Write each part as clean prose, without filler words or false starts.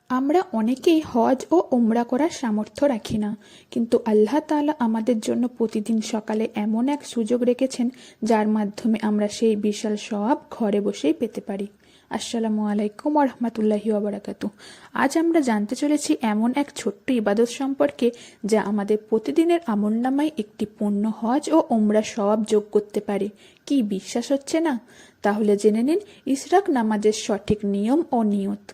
আমরা অনেকেই হজ ও ওমরা করার সামর্থ্য রাখি না, কিন্তু আল্লাহ তাআলা আমাদের জন্য প্রতিদিন সকালে এমন এক সুযোগ রেখেছেন যার মাধ্যমে আমরা সেই বিশাল সওয়াব ঘরে বসেই পেতে পারি। আসসালামু আলাইকুম ওয়া রাহমাতুল্লাহি ওয়া বারাকাতুহু। আজ আমরা জানতে চলেছি এমন এক ছোট্ট ইবাদত সম্পর্কে যা আমাদের প্রতিদিনের আমলনামায় একটি পূর্ণ হজ ও ওমরা সওয়াব যোগ করতে পারে। কি বিশ্বাস হচ্ছে না? তাহলে জেনে নিন ইশরাক নামাজের সঠিক নিয়ম ও নিয়ত।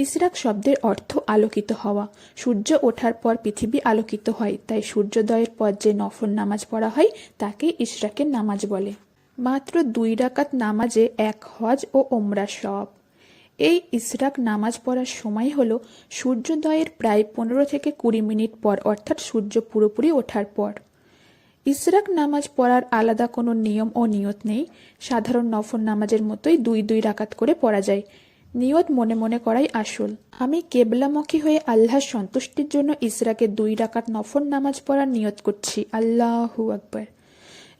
ইশরাক শব্দের অর্থ আলোকিত হওয়া। সূর্য ওঠার পর পৃথিবী আলোকিত হয়, তাই সূর্যোদয়ের পর যে নফল নামাজ পড়া হয় তাকে ইশরাকের নামাজ বলে। মাত্র 2 রাকাত নামাজে এক হজ ও ওমরা সওয়াব। এই ইশরাক নামাজ পড়ার সময় হলো সূর্যোদয়ের প্রায় 15 থেকে 20 মিনিট পর, অর্থাৎ সূর্য পুরোপুরি ওঠার পর। ইশরাক নামাজ পড়ার আলাদা কোনো নিয়ম ও নিয়ত নেই। সাধারণ নফল নামাজের মতোই 2 রাকাত করে পড়া যায়। নিয়ত মনে মনে করাই আসল। আমি কেবলামুখী হয়ে আল্লাহর সন্তুষ্টির জন্য ইশরাকে 2 রাকাত নফল নামাজ পড়ার নিয়ত করছি। আল্লাহু আকবার।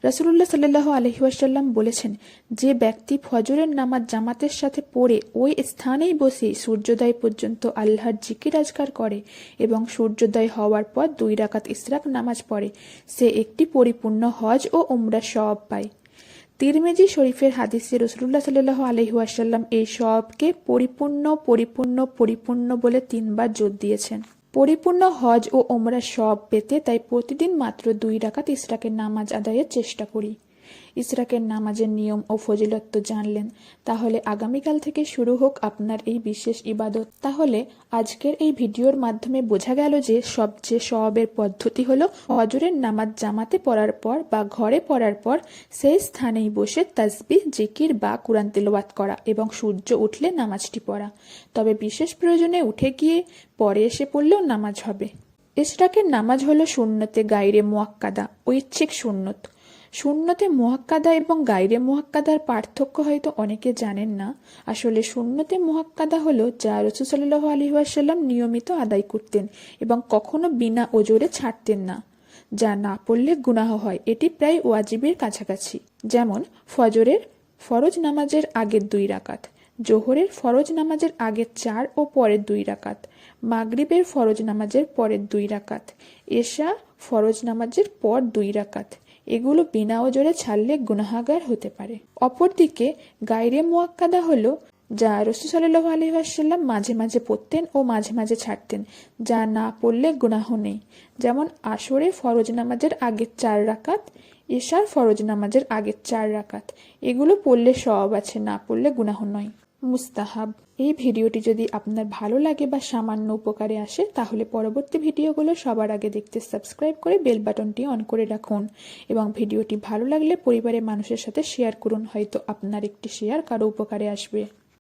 রাসূলুল্লাহ সাল্লাল্লাহু আলাইহি ওয়াসাল্লাম বলেছেন, যে ব্যক্তি ফজরের নামাজ জামাতের সাথে পড়ে ওই স্থানেই বসে সূর্যোদয় পর্যন্ত আল্লাহর জিকির আজকার করে এবং সূর্যোদয় হওয়ার পর 2 রাকাত ইশরাক নামাজ পড়ে, সে একটি পরিপূর্ণ হজ ও উমরার সওয়াব পায়। তিরমিজি শরীফের হাদিসে রাসূলুল্লাহ সাল্লাল্লাহু আলাইহি ওয়াসাল্লাম এই সওয়াবকে পরিপূর্ণ পরিপূর্ণ পরিপূর্ণ বলে 3 বার জোর দিয়েছেন। পরিপূর্ণ হজ ও ওমরার সওয়াব পেতে তাই প্রতিদিন মাত্র 2 রাকাত ইশরাকের নামাজ আদায়ের চেষ্টা করি। ইশরাকের নামাজের নিয়ম ও ফজিলত তো জানলেন, তাহলে আগামীকাল থেকে শুরু হোক আপনার এই বিশেষ ইবাদত। তাহলে আজকের এই ভিডিওর মাধ্যমে বোঝা গেল যে সবচেয়ে সওয়াবের পদ্ধতি হলো ফজরের নামাজ জামাতে পড়ার পর বা ঘরে পড়ার পর সেই স্থানেই বসে তাসবিহ, জিকির বা কুরআন তিলাওয়াত করা এবং সূর্য উঠলে নামাজটি পড়া। তবে বিশেষ প্রয়োজনে উঠে গিয়ে পরে এসে পড়লেও নামাজ হবে। ইশরাকের নামাজ হলো সুন্নতে গায়রে মুআক্কাদা, ঐচ্ছিক সুন্নত। সুন্নতে মুআক্কাদা এবং গায়রে মুআক্কাদার পার্থক্য হয়তো অনেকে জানেন না। আসলে সুন্নতে মুআক্কাদা হলো যা রাসূল সাল্লাল্লাহু আলাইহি ওয়াসাল্লাম নিয়মিত আদায় করতেন এবং কখনো বিনা ওজরে ছাড়তেন না, যা না পড়লে গুনাহ হয়। এটি প্রায় ওয়াজিবের কাছাকাছি। যেমন ফজরের ফরজ নামাজের আগের 2 রাকাত, জোহরের ফরজ নামাজের আগের 4 ও পরের 2 রাকাত, মাগরিবের ফরজ নামাজের পরের 2 রাকাত, এশা ফরজ নামাজের পর 2 রাকাত। এগুলো বিনা ওজরে ছাড়লে গুনাহগার হতে পারে। অপরদিকে গায়রে মুআক্কাদা হলো যা রাসূল সাল্লাল্লাহু আলাইহি ওয়াসাল্লাম মাঝে মাঝে পড়তেন ও মাঝে মাঝে ছাড়তেন, যা না পড়লে গুনাহ নেই। যেমন আসরে ফরজ নামাজের আগের 4 রাকাত, এশার ফরজ নামাজের আগের 4 রাকাত। এগুলো পড়লে সওয়াব আছে, না পড়লে গুনাহ নয়। মুস্তাহাব। এই ভিডিওটি যদি আপনার ভালো লাগে বা সামান্য উপকারে আসে তাহলে পরবর্তী ভিডিওগুলো সবার আগে দেখতে সাবস্ক্রাইব করে বেল বাটনটি অন করে রাখুন এবং ভিডিওটি ভালো লাগলে পরিবারের মানুষের সাথে শেয়ার করুন। হয়তো আপনার একটি শেয়ার কারো উপকারে আসবে।